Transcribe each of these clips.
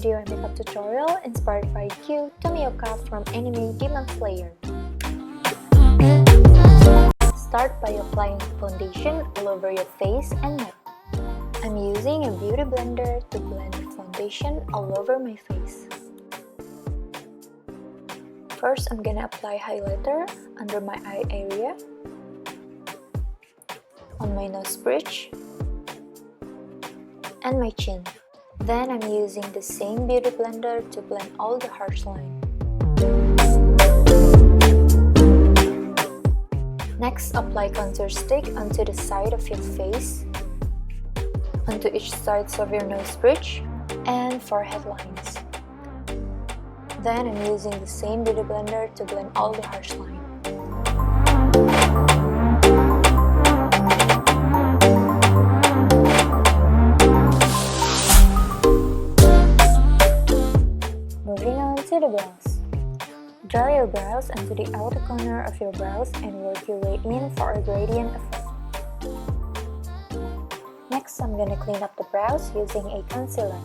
video and makeup tutorial inspired by Giyu Tomioka from anime Demon Slayer. Start by applying foundation all over your face and neck. I'm using a beauty blender to blend the foundation all over my face. First, I'm gonna apply highlighter under my eye area, on my nose bridge, and my chin. Then I'm using the same beauty blender to blend all the harsh line. Next, apply contour stick onto the side of your face, onto each sides of your nose bridge, and forehead lines. Then I'm using the same beauty blender to blend all the harsh line. Moving on to the brows. Draw your brows onto the outer corner of your brows and work your way in for a gradient effect. Next, I'm gonna clean up the brows using a concealer.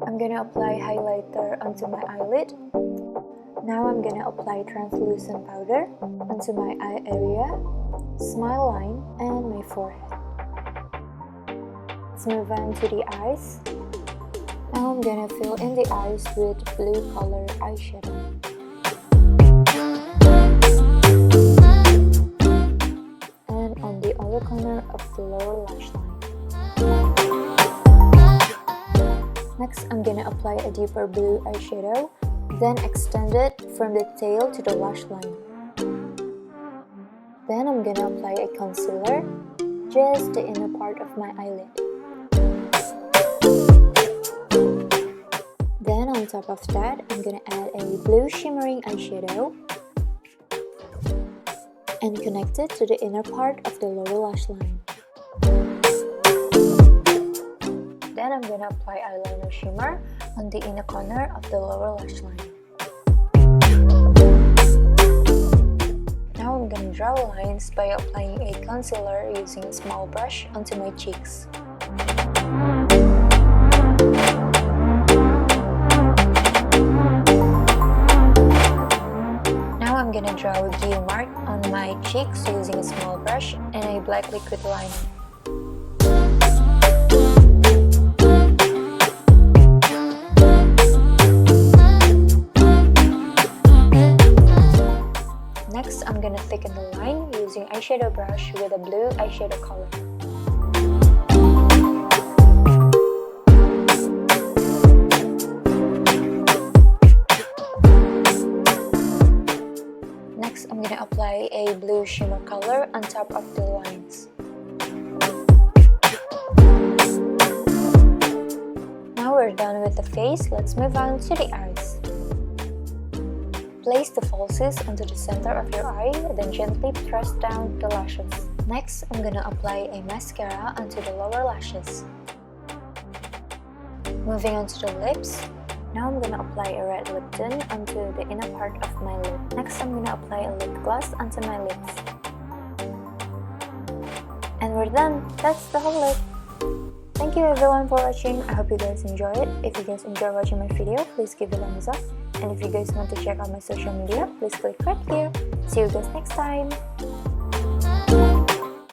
I'm gonna apply highlighter onto my eyelid. Now I'm gonna apply translucent powder onto my eye area, smile line, and my forehead. Let's move on to the eyes. Now I'm gonna fill in the eyes with blue color eyeshadow. And on the other corner of the lower lash line. Next, I'm gonna apply a deeper blue eyeshadow, then extend it from the tail to the lash line. Then I'm gonna apply a concealer, just the inner part of my eyelid. Then on top of that, I'm gonna add a blue shimmering eyeshadow and connect it to the inner part of the lower lash line. Then I'm gonna apply eyeliner shimmer on the inner corner of the lower lash line. Now I'm gonna draw lines by applying a concealer using a small brush onto my cheeks. Now I'm gonna draw a Giyu mark on my cheeks using a small brush and a black liquid liner. Next, I'm gonna thicken the line using eyeshadow brush with a blue eyeshadow color. Next, I'm gonna apply a blue shimmer color on top of the lines. Now we're done with the face, let's move on to the eyes. Place the falsies onto the center of your eye, then gently press down the lashes. Next, I'm gonna apply a mascara onto the lower lashes. Moving on to the lips. Now I'm gonna apply a red lip tint onto the inner part of my lip. Next, I'm gonna apply a lip gloss onto my lips. And we're done! That's the whole look! Thank you everyone for watching. I hope you guys enjoy it. If you guys enjoy watching my video, please give it a thumbs up. And if you guys want to check out my social media, please click right here. See you guys next time.